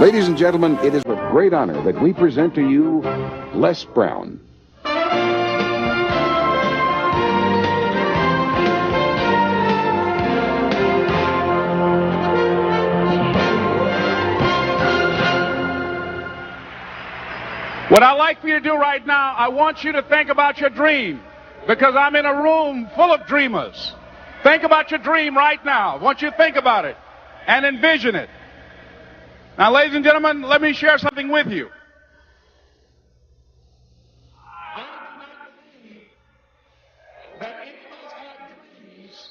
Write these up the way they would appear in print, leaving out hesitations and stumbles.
Ladies and gentlemen, it is with great honor that we present to you Les Brown. What I'd like for you to do right now, I want you to think about your dream, because I'm in a room full of dreamers. Think about your dream right now. I want you to think about it and envision it. Now, ladies and gentlemen, let me share something with you. I do not believe that any of us have dreams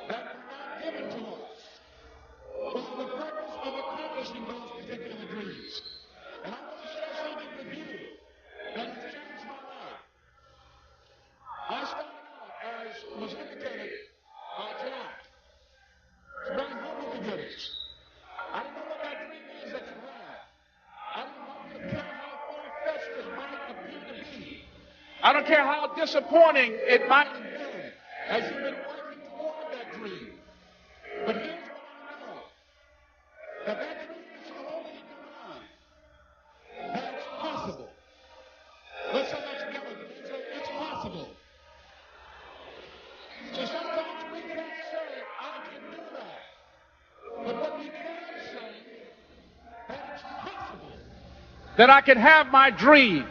that were not given to us for the purpose of accomplishing those particular dreams. And I want to share something with you that has changed my life. I started out, as was indicated by Jack, very humble beginnings. I didn't know what that dream is that you have. I don't care how far-fetched it might appear to be. I don't care how disappointing it might have been as you've been working toward that dream. But here's what I know. That dream is so holding in your mind. That it's possible. Let's say that together. It's possible. So sometimes we can't say, I can do that. But what we can say, that it's possible. That I can have my dream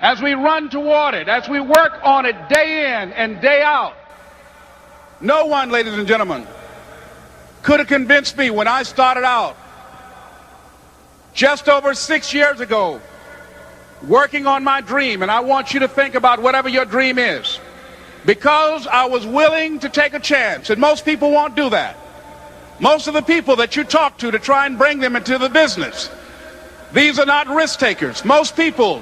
as we run toward it, as we work on it day in and day out. No one, ladies and gentlemen, could have convinced me when I started out just over 6 years ago, working on my dream. And I want you to think about whatever your dream is, because I was willing to take a chance. And most people won't do that. Most of the people that you talk to try and bring them into the business, these are not risk takers. Most people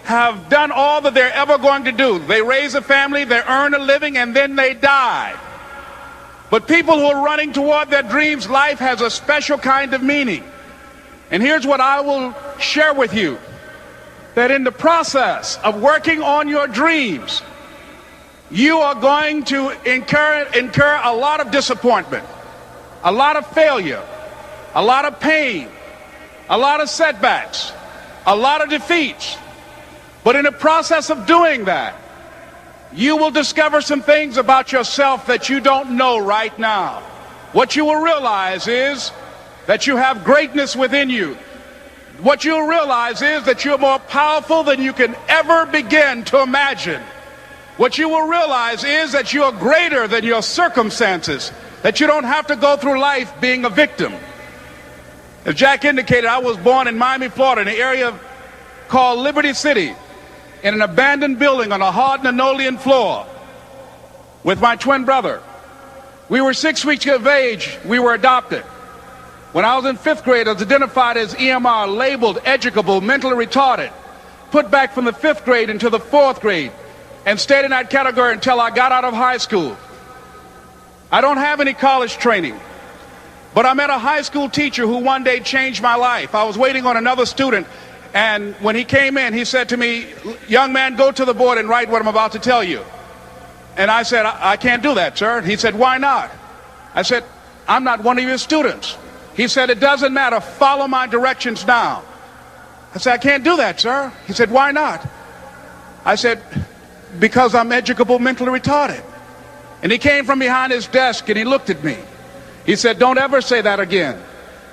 have done all that they're ever going to do. They raise a family, they earn a living, and then they die. But people who are running toward their dreams, life has a special kind of meaning. And here's what I will share with you, that in the process of working on your dreams, you are going to incur a lot of disappointment, a lot of failure, a lot of pain, a lot of setbacks, a lot of defeats. But in the process of doing that, you will discover some things about yourself that you don't know right now. What you will realize is that you have greatness within you. What you'll realize is that you're more powerful than you can ever begin to imagine. What you will realize is that you are greater than your circumstances, that you don't have to go through life being a victim. As Jack indicated, I was born in Miami, Florida, in an area called Liberty City, in an abandoned building on a hard linoleum floor with my twin brother. We were 6 weeks of age. We were adopted. When I was in 5th grade, I was identified as EMR, labeled educable, mentally retarded, put back from the 5th grade into the 4th grade, and stayed in that category until I got out of high school. I don't have any college training, but I met a high school teacher who one day changed my life. I was waiting on another student, and when he came in, he said to me, "Young man, go to the board and write what I'm about to tell you." And I said, I can't do that, sir. He said, "Why not?" I said, "I'm not one of your students." He said, "It doesn't matter. Follow my directions now." I said, "I can't do that, sir." He said, "Why not?" I said, "Because I'm educable, mentally retarded." And he came from behind his desk and he looked at me. He said, "Don't ever say that again.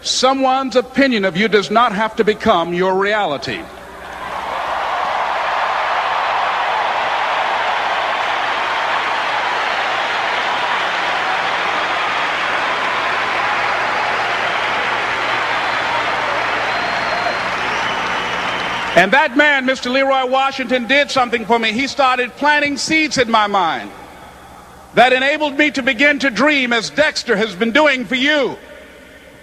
Someone's opinion of you does not have to become your reality." And that man, Mr. Leroy Washington, did something for me. He started planting seeds in my mind that enabled me to begin to dream, as Dexter has been doing for you.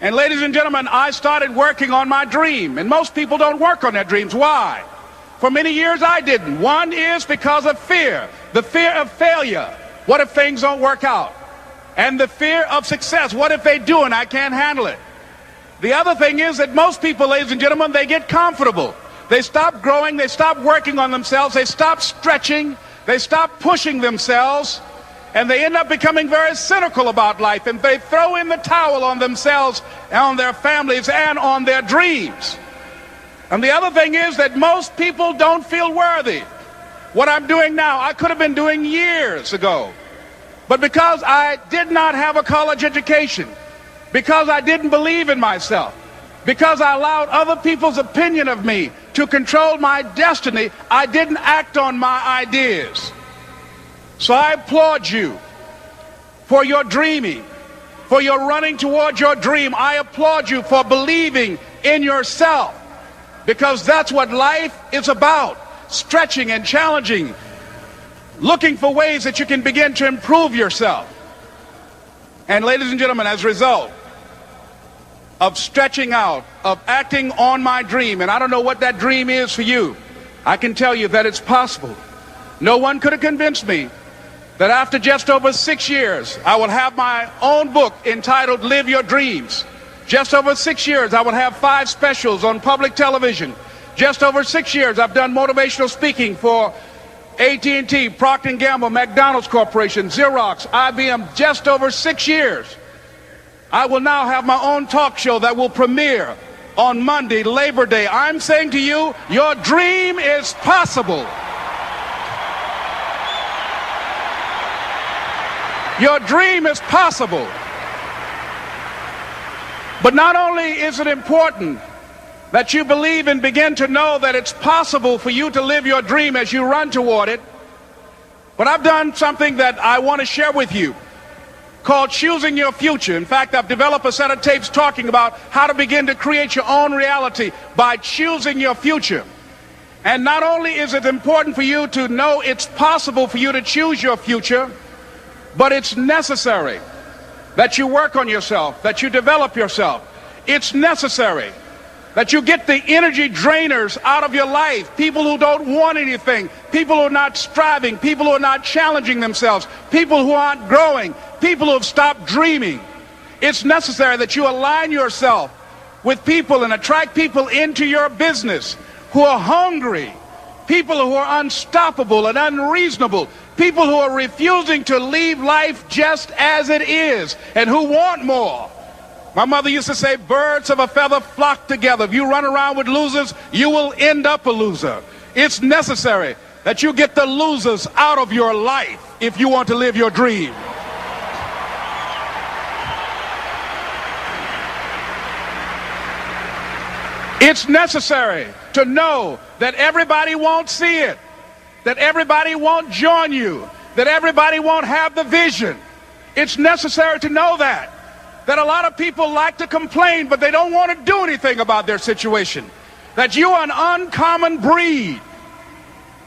And ladies and gentlemen, I started working on my dream. And most people don't work on their dreams. Why? For many years I didn't. One is because of fear. The fear of failure. What if things don't work out? And the fear of success. What if they do and I can't handle it? The other thing is that most people, ladies and gentlemen, they get comfortable. They stop growing, they stop working on themselves, they stop stretching, they stop pushing themselves, And they end up becoming very cynical about life, and they throw in the towel on themselves, on their families, and on their dreams. And the other thing is that most people don't feel worthy. What I'm doing now, I could have been doing years ago. But because I did not have a college education, because I didn't believe in myself, because I allowed other people's opinion of me to control my destiny, I didn't act on my ideas. So I applaud you for your dreaming, for your running toward your dream. I applaud you for believing in yourself, because that's what life is about, stretching and challenging, looking for ways that you can begin to improve yourself. And ladies and gentlemen, as a result of stretching out, of acting on my dream, and I don't know what that dream is for you, I can tell you that it's possible. No one could have convinced me that after just over 6 years, I will have my own book entitled Live Your Dreams. Just over 6 years, I will have 5 specials on public television. Just over 6 years, I've done motivational speaking for AT&T, Procter & Gamble, McDonald's Corporation, Xerox, IBM. Just over 6 years. I will now have my own talk show that will premiere on Monday, Labor Day. I'm saying to you, your dream is possible. Your dream is possible. But not only is it important that you believe and begin to know that it's possible for you to live your dream as you run toward it, but I've done something that I want to share with you called Choosing Your Future. In fact, I've developed a set of tapes talking about how to begin to create your own reality by choosing your future. And not only is it important for you to know it's possible for you to choose your future, but it's necessary that you work on yourself, that you develop yourself. It's necessary that you get the energy drainers out of your life, people who don't want anything, people who are not striving, people who are not challenging themselves, people who aren't growing, people who have stopped dreaming. It's necessary that you align yourself with people and attract people into your business who are hungry, people who are unstoppable and unreasonable, people who are refusing to leave life just as it is and who want more. My mother used to say, birds of a feather flock together. If you run around with losers, you will end up a loser. It's necessary that you get the losers out of your life if you want to live your dream. It's necessary to know that everybody won't see it, that everybody won't join you, that everybody won't have the vision. It's necessary to know that a lot of people like to complain, but they don't want to do anything about their situation, that you are an uncommon breed.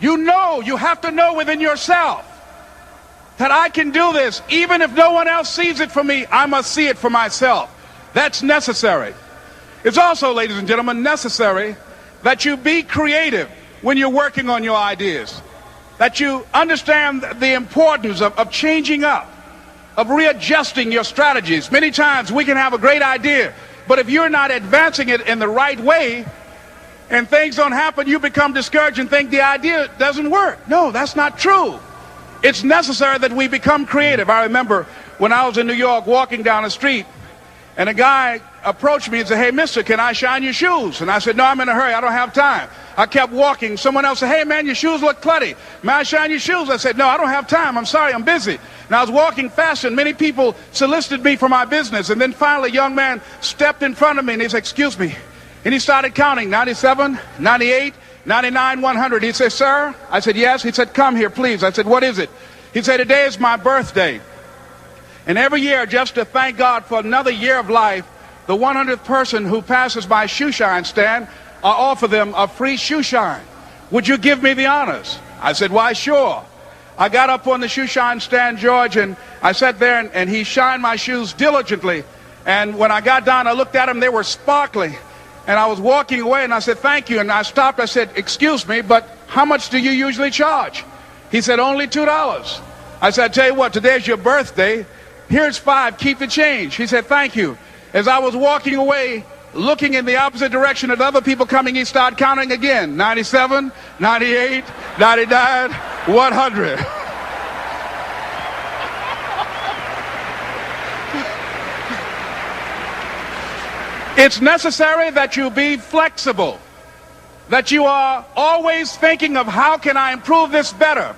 You know, you have to know within yourself that I can do this. Even if no one else sees it for me, I must see it for myself. That's necessary. It's also, ladies and gentlemen, necessary that you be creative when you're working on your ideas, that you understand the importance of changing up, of readjusting your strategies. Many times we can have a great idea, but if you're not advancing it in the right way and things don't happen, you become discouraged and think the idea doesn't work. No, that's not true. It's necessary that we become creative. I remember when I was in New York walking down the street, and a guy approached me and said, "Hey, mister, can I shine your shoes?" And I said, "No, I'm in a hurry. I don't have time." I kept walking. Someone else said, "Hey, man, your shoes look clutty. May I shine your shoes?" I said, "No, I don't have time. I'm sorry, I'm busy." And I was walking faster, and many people solicited me for my business. And then finally, a young man stepped in front of me, and he said, "Excuse me." And he started counting, 97, 98, 99, 100. He said, "Sir?" I said, "Yes." He said, "Come here, please." I said, "What is it?" He said, "Today is my birthday. And every year, just to thank God for another year of life, the 100th person who passes my shoe shine stand, I offer them a free shoe shine. Would you give me the honors?" I said, "Why, sure." I got up on the shoe shine stand, George, and I sat there, and he shined my shoes diligently. And when I got down, I looked at them, they were sparkling. And I was walking away, and I said, "Thank you." And I stopped, I said, "Excuse me, but how much do you usually charge?" He said, "Only $2. I said, "I tell you what, today's your birthday. Here's $5, keep the change." He said, "Thank you." As I was walking away, looking in the opposite direction at other people coming, he started counting again. 97, 98, 99, 100. It's necessary that you be flexible, that you are always thinking of how can I improve this better.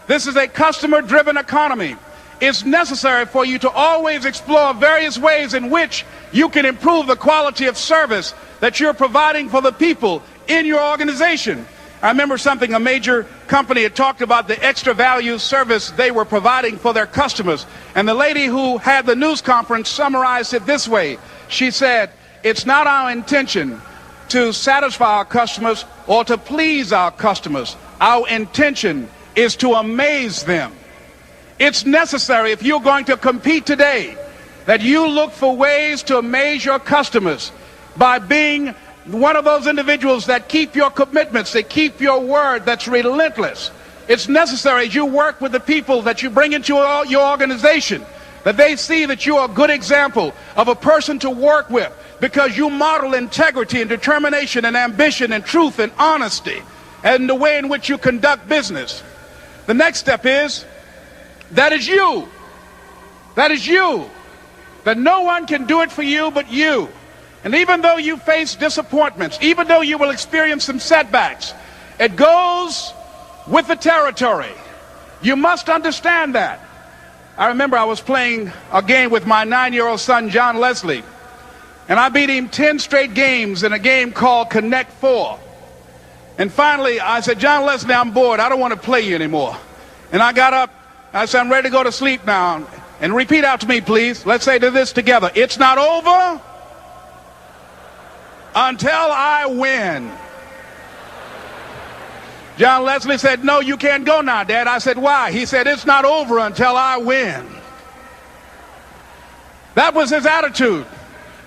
This is a customer-driven economy. It's necessary for you to always explore various ways in which you can improve the quality of service that you're providing for the people in your organization. I remember something, a major company had talked about the extra value service they were providing for their customers. And the lady who had the news conference summarized it this way. She said, it's not our intention to satisfy our customers or to please our customers. Our intention is to amaze them. It's necessary, if you're going to compete today, that you look for ways to amaze your customers by being one of those individuals that keep your commitments, that keep your word, that's relentless. It's necessary as you work with the people that you bring into your organization, that they see that you are a good example of a person to work with, because you model integrity and determination and ambition and truth and honesty and the way in which you conduct business. The next step is, that is you. That is you. That no one can do it for you but you. And even though you face disappointments, even though you will experience some setbacks, it goes with the territory. You must understand that. I remember I was playing a game with my 9-year-old son, John Leslie, and I beat him 10 straight games in a game called Connect 4. And finally, I said, John Leslie, I'm bored. I don't want to play you anymore. And I got up. I said, I'm ready to go to sleep now. And repeat out to me, please. Let's say this together. It's not over until I win. John Leslie said, no, you can't go now, Dad. I said, why? He said, it's not over until I win. That was his attitude.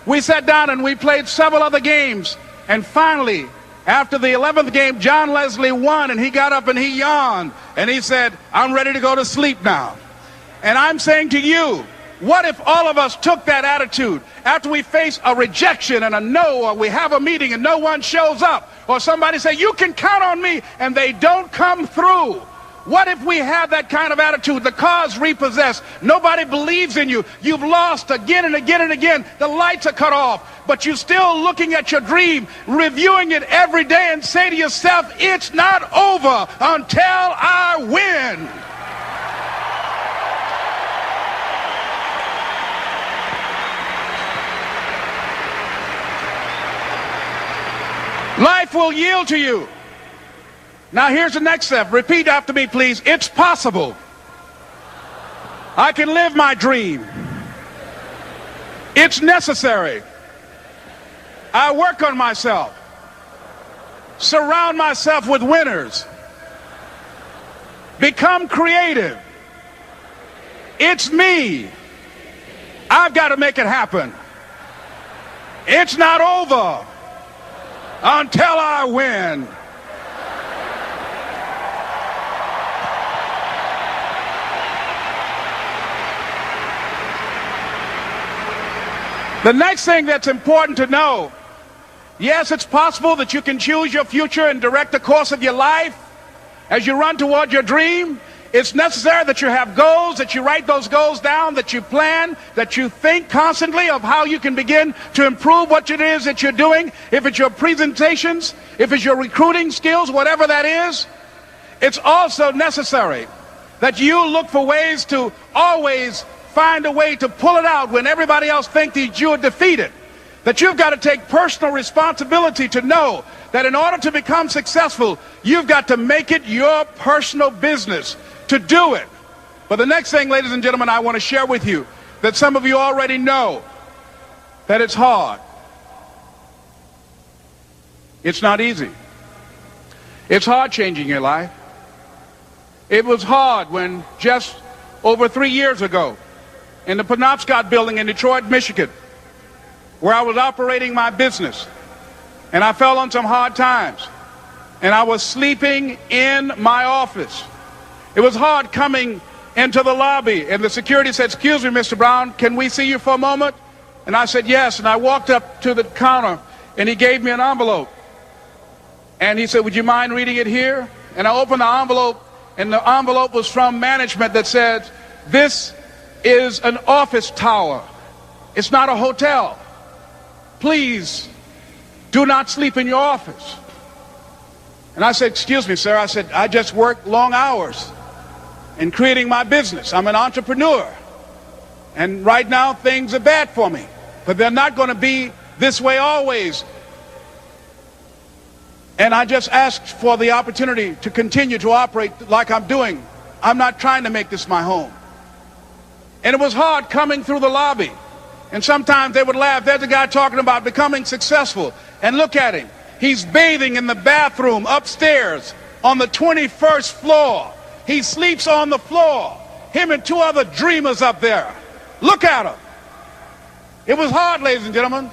We sat down and we played several other games. And finally, after the 11th game, John Leslie won, and he got up and he yawned. And he said, I'm ready to go to sleep now. And I'm saying to you, what if all of us took that attitude after we face a rejection and a no, or we have a meeting and no one shows up, or somebody say, you can count on me, and they don't come through? What if we have that kind of attitude? The car's repossessed. Nobody believes in you. You've lost again and again and again. The lights are cut off, but you're still looking at your dream, reviewing it every day, and say to yourself, it's not over until I win. Life will yield to you. Now here's the next step. Repeat after me, please. It's possible. I can live my dream. It's necessary. I work on myself. Surround myself with winners. Become creative. It's me. I've got to make it happen. It's not over until I win. The next thing that's important to know, yes, it's possible that you can choose your future and direct the course of your life as you run toward your dream. It's necessary that you have goals, that you write those goals down, that you plan, that you think constantly of how you can begin to improve what it is that you're doing. If it's your presentations, if it's your recruiting skills, whatever that is, it's also necessary that you look for ways to always find a way to pull it out when everybody else thinks that you're defeated. That you've got to take personal responsibility to know that in order to become successful, you've got to make it your personal business to do it. But the next thing, ladies and gentlemen, I want to share with you that some of you already know that it's hard. It's not easy. It's hard changing your life. It was hard when just over 3 years ago in the Penobscot building in Detroit, Michigan, where I was operating my business, and I fell on some hard times, and I was sleeping in my office. It was hard coming into the lobby, and the security said, excuse me, Mr. Brown, can we see you for a moment? And I said, yes. And I walked up to the counter, and he gave me an envelope. And he said, would you mind reading it here? And I opened the envelope, and the envelope was from management that said, this is an office tower. It's not a hotel. please do not sleep in your office. And I said, excuse me, sir. I said, I just work long hours in creating my business. I'm an entrepreneur. And right now things are bad for me, but they're not going to be this way always. And I just asked for the opportunity to continue to operate like I'm doing. I'm not trying to make this my home. And it was hard coming through the lobby. And sometimes they would laugh. There's a guy talking about becoming successful. And look at him. He's bathing in the bathroom upstairs on the 21st floor. He sleeps on the floor. Him and two other dreamers up there. Look at him. It was hard, ladies and gentlemen,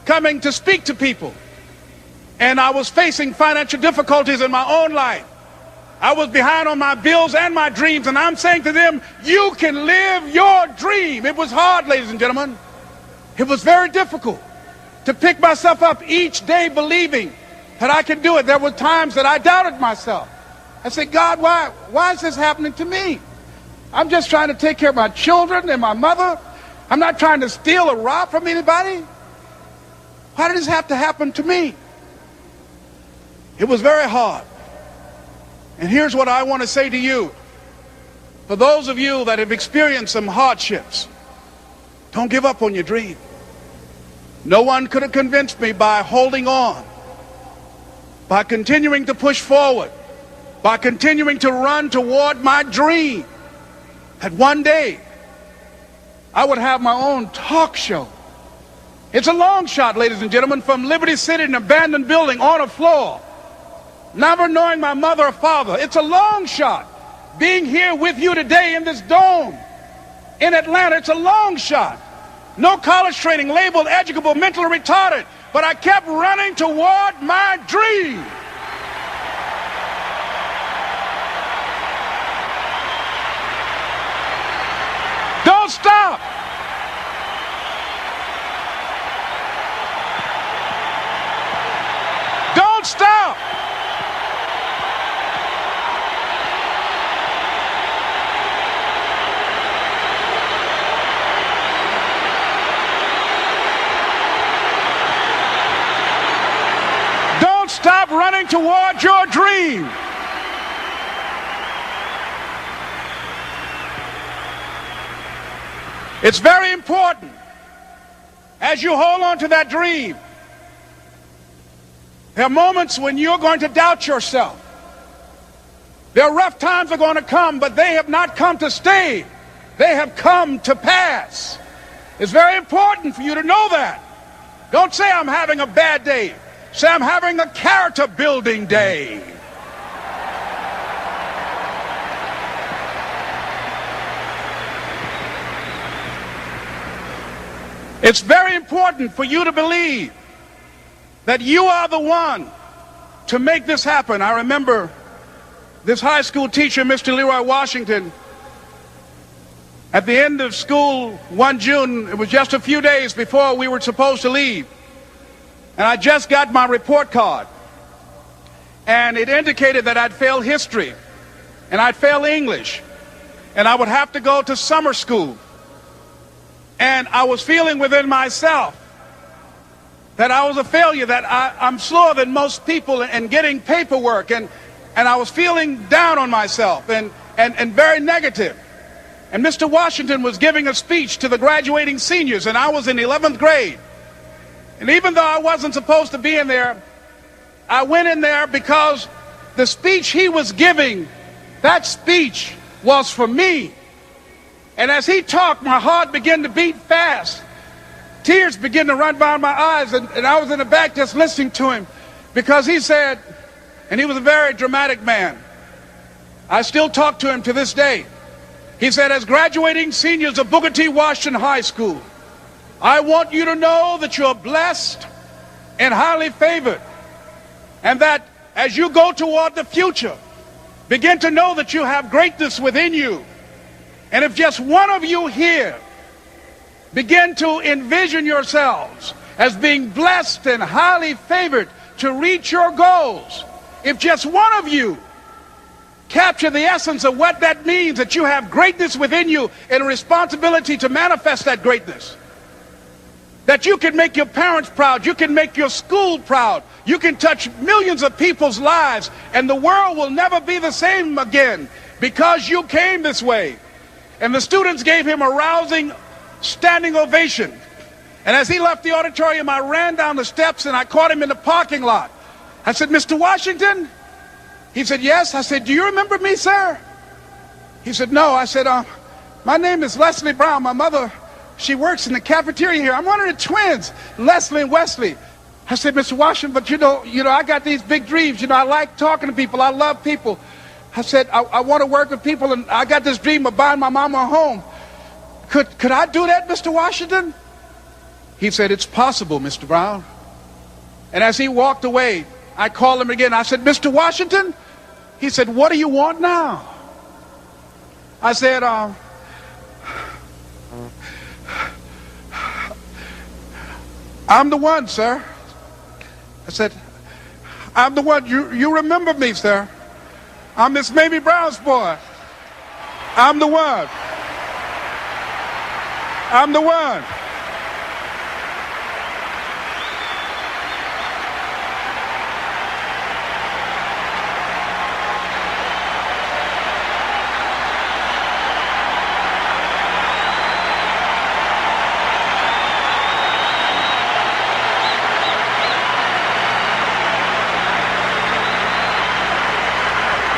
coming to speak to people. And I was facing financial difficulties in my own life. I was behind on my bills and my dreams, and I'm saying to them, you can live your dream. It was hard, ladies and gentlemen. It was very difficult to pick myself up each day believing that I could do it. There were times that I doubted myself. I said, God, why is this happening to me? I'm just trying to take care of my children and my mother. I'm not trying to steal or rob from anybody. Why did this have to happen to me? It was very hard. And here's what I want to say to you. For those of you that have experienced some hardships, don't give up on your dream. No one could have convinced me by holding on, by continuing to push forward, by continuing to run toward my dream, that one day I would have my own talk show. It's a long shot, ladies and gentlemen, from Liberty City, an abandoned building on a floor, never knowing my mother or father. It's a long shot. Being here with you today in this dome in Atlanta, it's a long shot. No college training, labeled educable, mentally retarded, but I kept running toward my dream. Don't stop. Don't stop. Don't stop running toward your dream. It's very important as you hold on to that dream. There are moments when you're going to doubt yourself. There are rough times are going to come, but they have not come to stay. They have come to pass. It's very important for you to know that. Don't say I'm having a bad day. Say I'm having a character building day. It's very important for you to believe that you are the one to make this happen. I remember this high school teacher, Mr. Leroy Washington, at the end of school one June, it was just a few days before we were supposed to leave, and I just got my report card, and it indicated that I'd failed history, and I'd failed English, and I would have to go to summer school. And I was feeling within myself that I was a failure, that I'm slower than most people in getting paperwork, and I was feeling down on myself and very negative. And Mr. Washington was giving a speech to the graduating seniors, and I was in 11th grade. And even though I wasn't supposed to be in there, I went in there because the speech he was giving, that speech was for me. And as he talked, my heart began to beat fast. Tears began to run down my eyes, and I was in the back just listening to him, because he said, and he was a very dramatic man. I still talk to him to this day. He said, as graduating seniors of Booker T. Washington High School, I want you to know that you're blessed and highly favored, and that as you go toward the future, begin to know that you have greatness within you. And if just one of you here begin to envision yourselves as being blessed and highly favored to reach your goals, if just one of you capture the essence of what that means, that you have greatness within you and a responsibility to manifest that greatness, that you can make your parents proud, you can make your school proud, you can touch millions of people's lives, and the world will never be the same again because you came this way. And the students gave him a rousing standing ovation. And as he left the auditorium, I ran down the steps and I caught him in the parking lot. I said, "Mr. Washington?" He said, "Yes." I said, "Do you remember me, sir?" He said, "No." I said, "My name is Leslie Brown. My mother, she works in the cafeteria here. I'm one of the twins, Leslie and Wesley." I said, "Mr. Washington, but you know, I got these big dreams. I like talking to people. I love people." I said, I want to work with people, and I got this dream of buying my mama a home. Could I do that, Mr. Washington?" He said, "It's possible, Mr. Brown." And as he walked away, I called him again. I said, "Mr. Washington?" He said, "What do you want now?" I said, "I'm the one, sir." I said, "I'm the one. You remember me, sir. I'm Miss Mamie Brown's boy. I'm the one. I'm the one."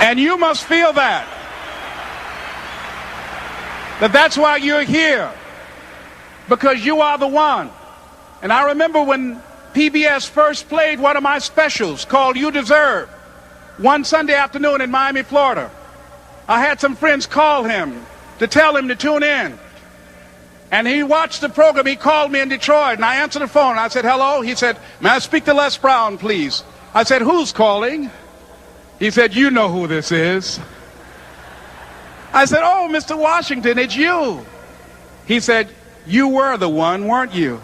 And you must feel that's why you're here, because you are the one. And I remember when PBS first played one of my specials called "You Deserve" one Sunday afternoon in Miami, Florida. I had some friends call him to tell him to tune in. And he watched the program. He called me in Detroit, and I answered the phone. I said, "Hello." He said, "May I speak to Les Brown, please?" I said, "Who's calling?" He said, "You know who this is." I said, "Oh, Mr. Washington, it's you." He said, "You were the one, weren't you?"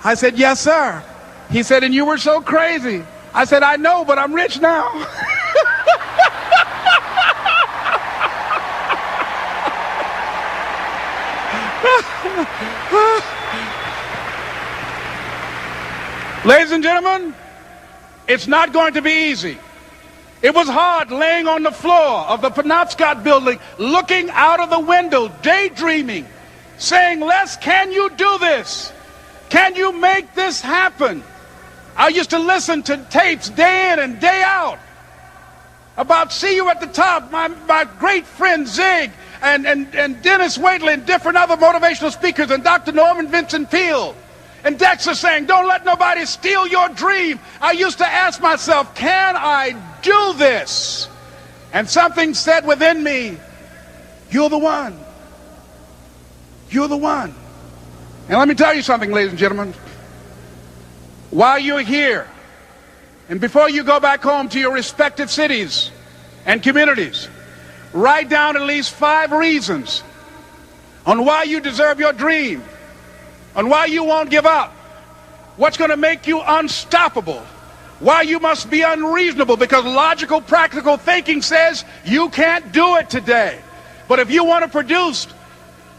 I said, "Yes, sir." He said, "And you were so crazy." I said, "I know, but I'm rich now." Ladies and gentlemen, it's not going to be easy. It was hard laying on the floor of the Penobscot building, looking out of the window, daydreaming, saying, "Les, can you do this? Can you make this happen?" I used to listen to tapes day in and day out about "See You at the Top," my great friend Zig and Dennis Waitley and different other motivational speakers, and Dr. Norman Vincent Peale. And Dexter saying, "Don't let nobody steal your dream." I used to ask myself, can I do this? And something said within me, "You're the one. You're the one." And let me tell you something, ladies and gentlemen. While you're here, and before you go back home to your respective cities and communities, write down at least 5 reasons on why you deserve your dream, on why you won't give up, what's going to make you unstoppable, why you must be unreasonable, because logical, practical thinking says you can't do it today. But if you want to produce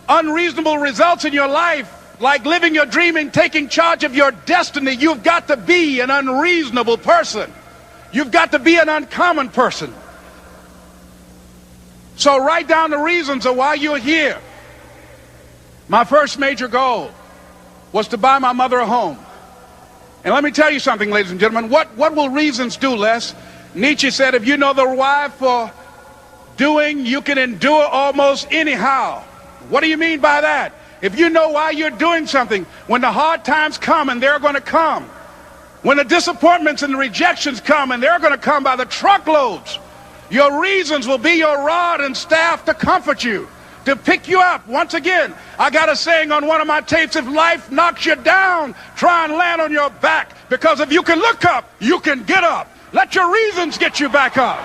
unreasonable results in your life, like living your dream and taking charge of your destiny, you've got to be an unreasonable person. You've got to be an uncommon person. So write down the reasons of why you're here. My first major goal was to buy my mother a home. And let me tell you something, ladies and gentlemen. What will reasons do, Les? Nietzsche said, if you know the why for doing, you can endure almost anyhow. What do you mean by that? If you know why you're doing something, when the hard times come, and they're going to come, when the disappointments and the rejections come, and they're going to come by the truckloads, your reasons will be your rod and staff to comfort you, to pick you up. Once again, I got a saying on one of my tapes: if life knocks you down, try and land on your back, because if you can look up, you can get up. Let your reasons get you back up.